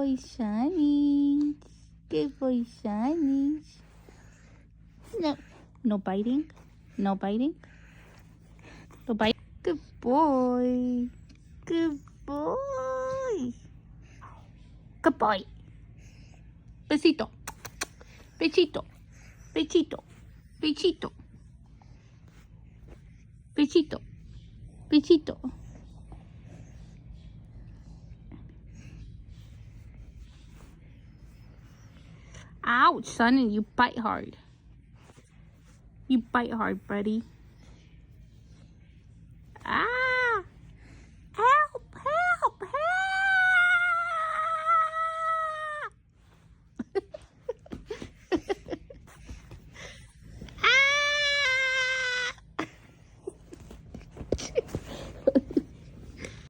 boy, Shiny. Good boy, Shiny. No, no biting. No biting. No bite. Good boy. Good boy. Good boy. Besito. Besito. Besito. Besito. Besito. Besito. Ouch, son, and you bite hard. You bite hard, buddy.